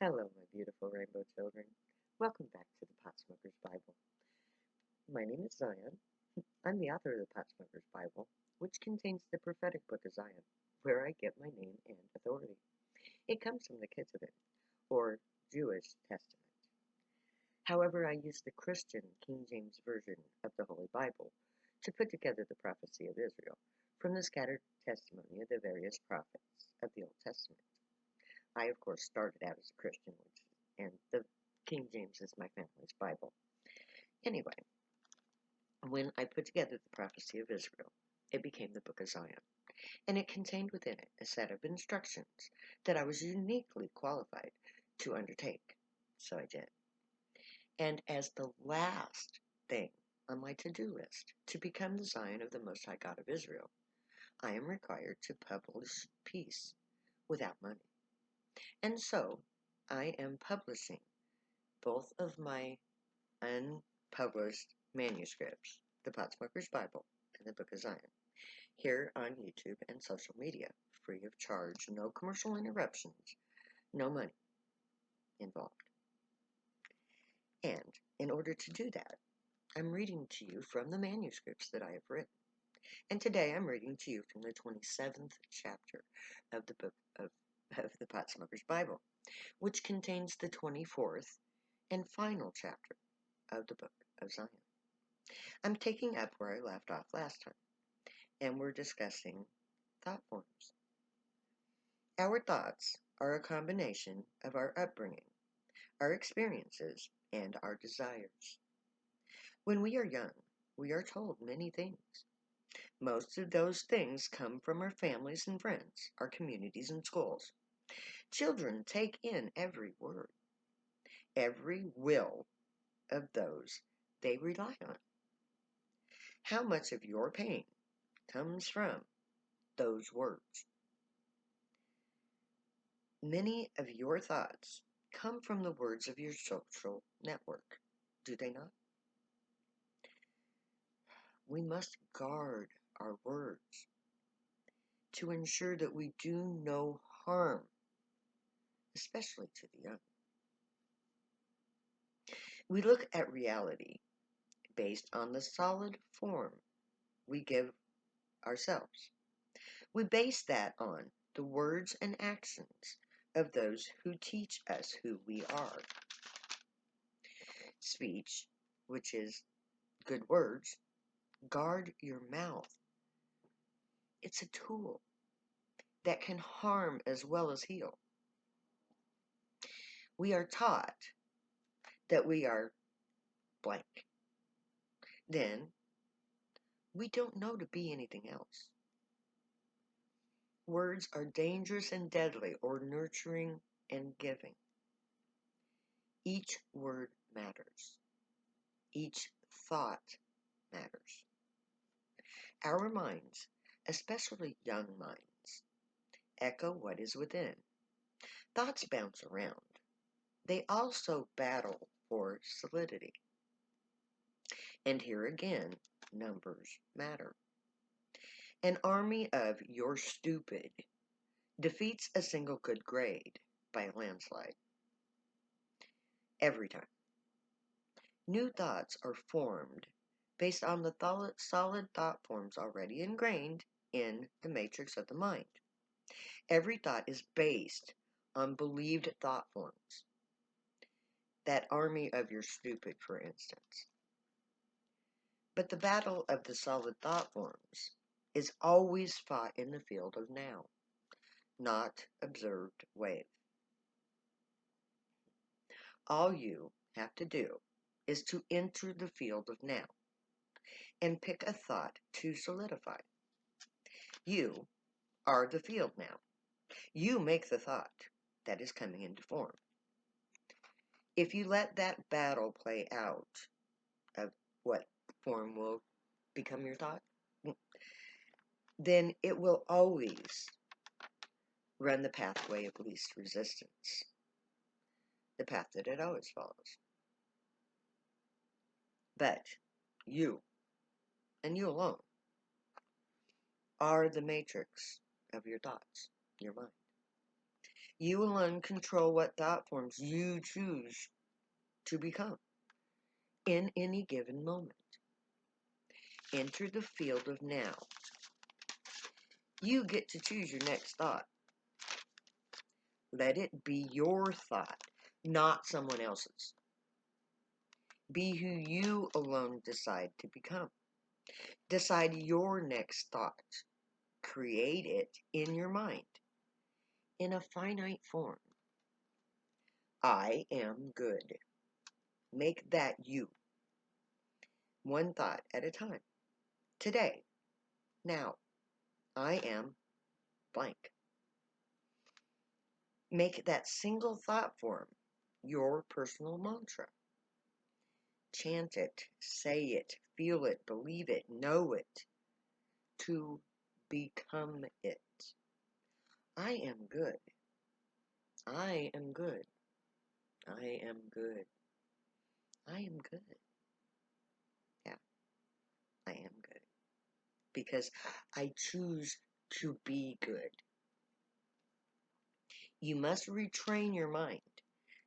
Hello, my beautiful rainbow children. Welcome back to the Potsmoker's Bible. My name is Zion. I'm the author of the Potsmoker's Bible, which contains the prophetic book of Zion, where I get my name and authority. It comes from the Ketuvim, or Jewish Testament. However, I use the Christian King James Version of the Holy Bible to put together the prophecy of Israel from the scattered testimony of the various prophets of the Old Testament. I, of course, started out as a Christian, and the King James is my family's Bible. Anyway, when I put together the prophecy of Israel, it became the Book of Zion, and it contained within it a set of instructions that I was uniquely qualified to undertake. So I did. And as the last thing on my to-do list to become the Zion of the Most High God of Israel, I am required to publish peace without money. And so I am publishing both of my unpublished manuscripts, the Potsmoker's Bible and the Book of Zion, here on YouTube and social media, free of charge, no commercial interruptions, no money involved. And in order to do that, I'm reading to you from the manuscripts that I have written. And today I'm reading to you from the 27th chapter of the book of the Potsmoker's Bible, which contains the 24th and final chapter of the Book of Zion. I'm taking up where I left off last time, and we're discussing thought forms. Our thoughts are a combination of our upbringing, our experiences, and our desires. When we are young, we are told many things. Most of those things come from our families and friends, our communities and schools. Children take in every word, every will of those they rely on. How much of your pain comes from those words? Many of your thoughts come from the words of your social network, do they not? We must guard our words to ensure that we do no harm, especially to the young. We look at reality based on the solid form we give ourselves. We base that on the words and actions of those who teach us who we are. Speech, which is good words, guard your mouth. It's a tool that can harm as well as heal. We are taught that we are blank. Then we don't know to be anything else. Words are dangerous and deadly, or nurturing and giving. Each word matters. Each thought matters. Our minds, especially young minds, echo what is within. Thoughts bounce around. They also battle for solidity. And here again, numbers matter. An army of "you're stupid" defeats a single good grade by a landslide. Every time. New thoughts are formed based on the solid thought forms already ingrained in the matrix of the mind. Every thought is based on believed thought forms. That army of "you're stupid," for instance. But the battle of the solid thought forms is always fought in the field of now, not observed wave. All you have to do is to enter the field of now and pick a thought to solidify. You are the field now. You make the thought that is coming into form. If you let that battle play out of what form will become your thought, then it will always run the pathway of least resistance, the path that it always follows. But you, and you alone, are the matrix of your thoughts, your mind. You alone control what thought forms you choose to become in any given moment. Enter the field of now. You get to choose your next thought. Let it be your thought, not someone else's. Be who you alone decide to become. Decide your next thought. Create it in your mind in a finite form. I am good. Make that you. One thought at a time. Today. Now. I am blank. Make that single thought form your personal mantra. Chant it, say it, feel it, believe it, know it, to become it. I am good. I am good. I am good. I am good. Yeah, I am good. Because I choose to be good. You must retrain your mind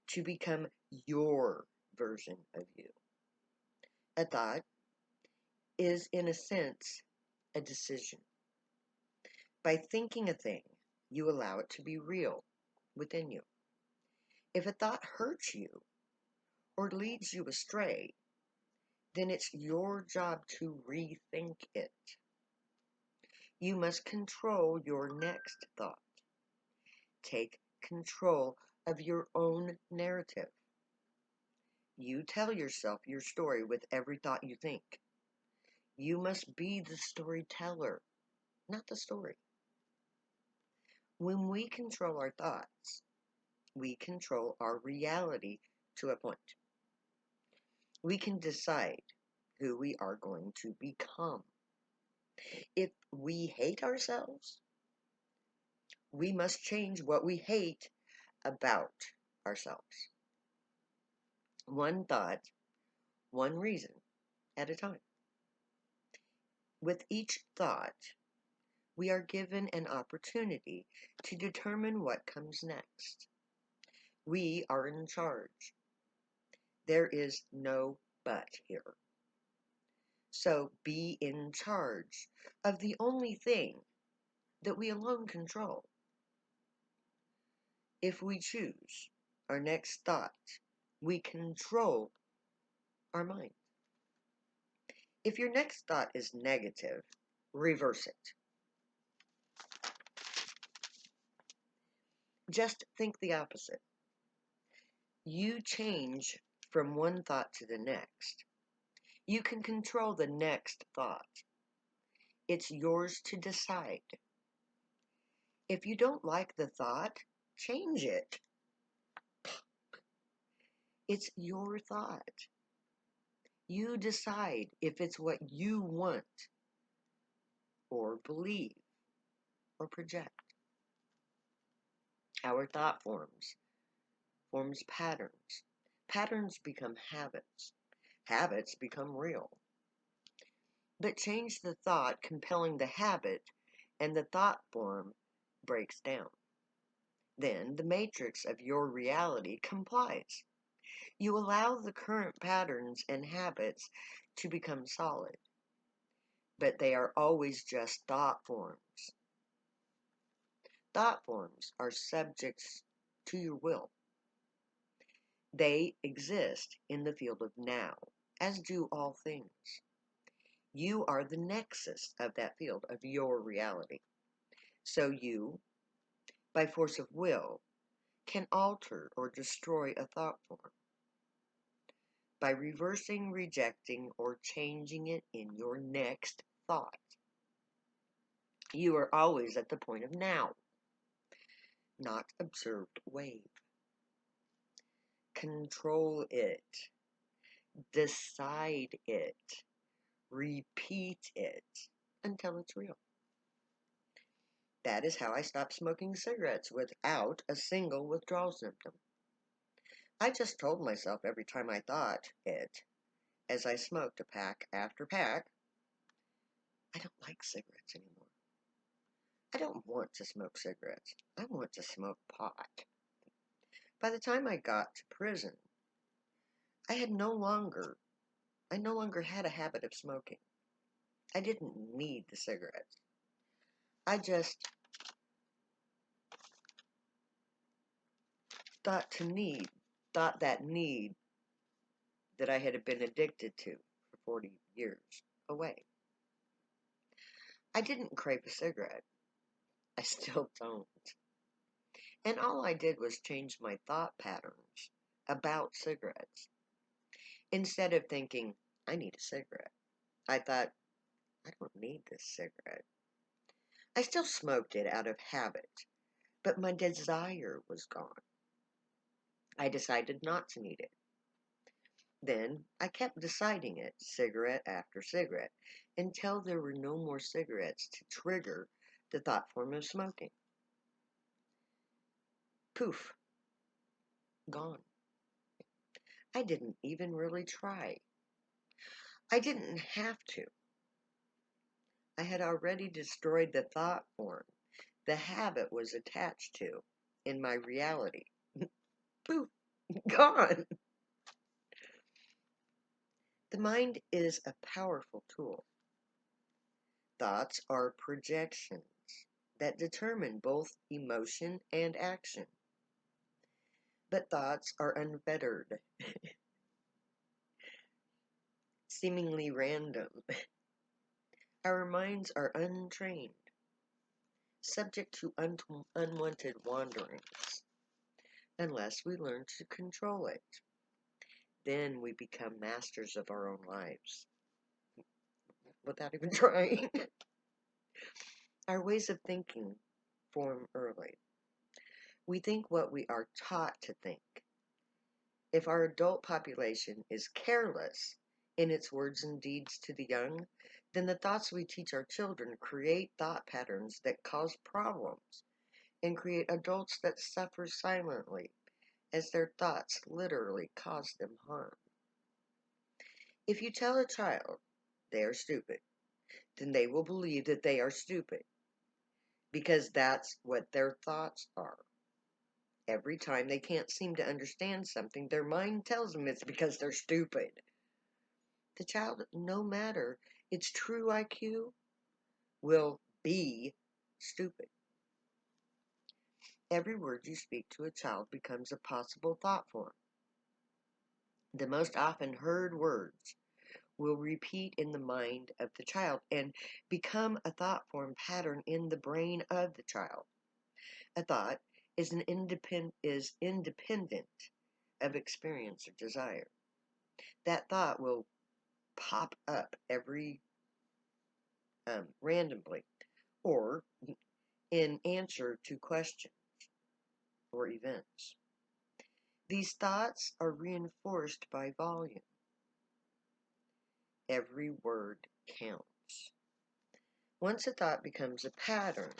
to become your version of you. A thought is, in a sense, a decision. By thinking a thing, you allow it to be real within you. If a thought hurts you or leads you astray, then it's your job to rethink it. You must control your next thought. Take control of your own narrative. You tell yourself your story with every thought you think. You must be the storyteller, not the story. When we control our thoughts, we control our reality to a point. We can decide who we are going to become. If we hate ourselves, we must change what we hate about ourselves. One thought, one reason at a time. With each thought, we are given an opportunity to determine what comes next. We are in charge. There is no but here. So be in charge of the only thing that we alone control. If we choose our next thought, we control our mind. If your next thought is negative, reverse it. Just think the opposite. You change from one thought to the next. You can control the next thought. It's yours to decide. If you don't like the thought, change it. It's your thought. You decide if it's what you want or believe or project. Our thought forms patterns. Patterns become habits. Habits become real. But change the thought compelling the habit, and the thought form breaks down. Then the matrix of your reality complies. You allow the current patterns and habits to become solid, but they are always just thought forms. Thought forms are subjects to your will. They exist in the field of now, as do all things. You are the nexus of that field of your reality. So you, by force of will, can alter or destroy a thought form by reversing, rejecting, or changing it in your next thought. You are always at the point of now, not observed wave. Control it. Decide it. Repeat it until it's real. That is how I stopped smoking cigarettes without a single withdrawal symptom. I just told myself every time I thought it, as I smoked a pack after pack, I don't like cigarettes anymore. I don't want to smoke cigarettes. I want to smoke pot. By the time I got to prison, I no longer had a habit of smoking. I didn't need the cigarettes. I just thought to need, thought that need that I had been addicted to for 40 years away. I didn't crave a cigarette. I still don't. And all I did was change my thought patterns about cigarettes. Instead of thinking, I need a cigarette, I thought, I don't need this cigarette. I still smoked it out of habit, but my desire was gone. I decided not to need it. Then I kept deciding it, cigarette after cigarette, until there were no more cigarettes to trigger the thought form of smoking. Poof, gone. I didn't even really try. I didn't have to. I had already destroyed the thought form the habit was attached to in my reality. Poof, gone. The mind is a powerful tool. Thoughts are projections that determine both emotion and action. But thoughts are unfettered, seemingly random. Our minds are untrained, subject to unwanted wanderings, unless we learn to control it. Then we become masters of our own lives, without even trying. Our ways of thinking form early. We think what we are taught to think. If our adult population is careless in its words and deeds to the young, then the thoughts we teach our children create thought patterns that cause problems and create adults that suffer silently as their thoughts literally cause them harm. If you tell a child they are stupid, then they will believe that they are stupid because that's what their thoughts are. Every time they can't seem to understand something, their mind tells them it's because they're stupid. The child, no matter its true IQ, will be stupid. Every word you speak to a child becomes a possible thought form. The most often heard words will repeat in the mind of the child and become a thought form pattern in the brain of the child. A thought is independent of experience or desire. That thought will pop up every randomly or in answer to questions or events. These thoughts are reinforced by volume. Every word counts. Once a thought becomes a pattern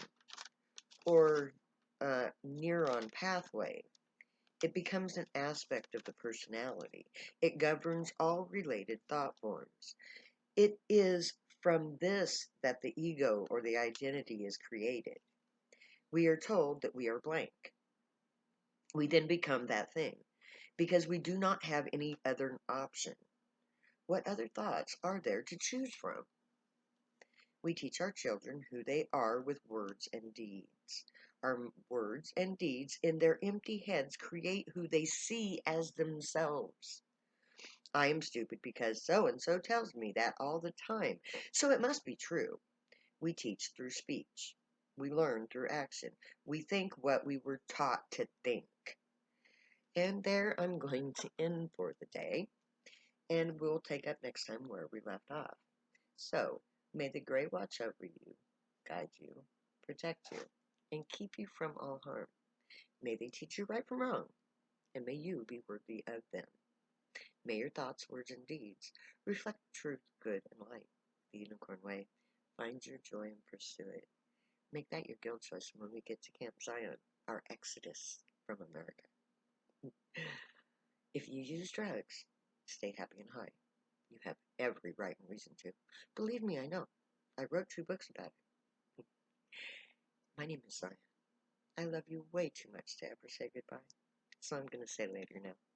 or a neuron pathway, it becomes an aspect of the personality. It governs all related thought forms. It is from this that the ego or the identity is created. We are told that we are blank. We then become that thing because we do not have any other option. What other thoughts are there to choose from? We teach our children who they are with words and deeds. Our words and deeds in their empty heads create who they see as themselves. I am stupid because so and so tells me that all the time, so it must be true. We teach through speech. We learn through action. We think what we were taught to think. And there I'm going to end for the day, and we'll take up next time where we left off. So, may the Great watch over you, guide you, protect you, and keep you from all harm. May they teach you right from wrong, and may you be worthy of them. May your thoughts, words, and deeds reflect truth, good, and light. The Unicorn Way. Find your joy and pursue it. Make that your guild choice when we get to Camp Zion, our exodus from America. If you use drugs, stay happy and high. You have every right and reason to. Believe me, I know. I wrote 2 books about it. My name is Zion. I love you way too much to ever say goodbye, so I'm going to say later now.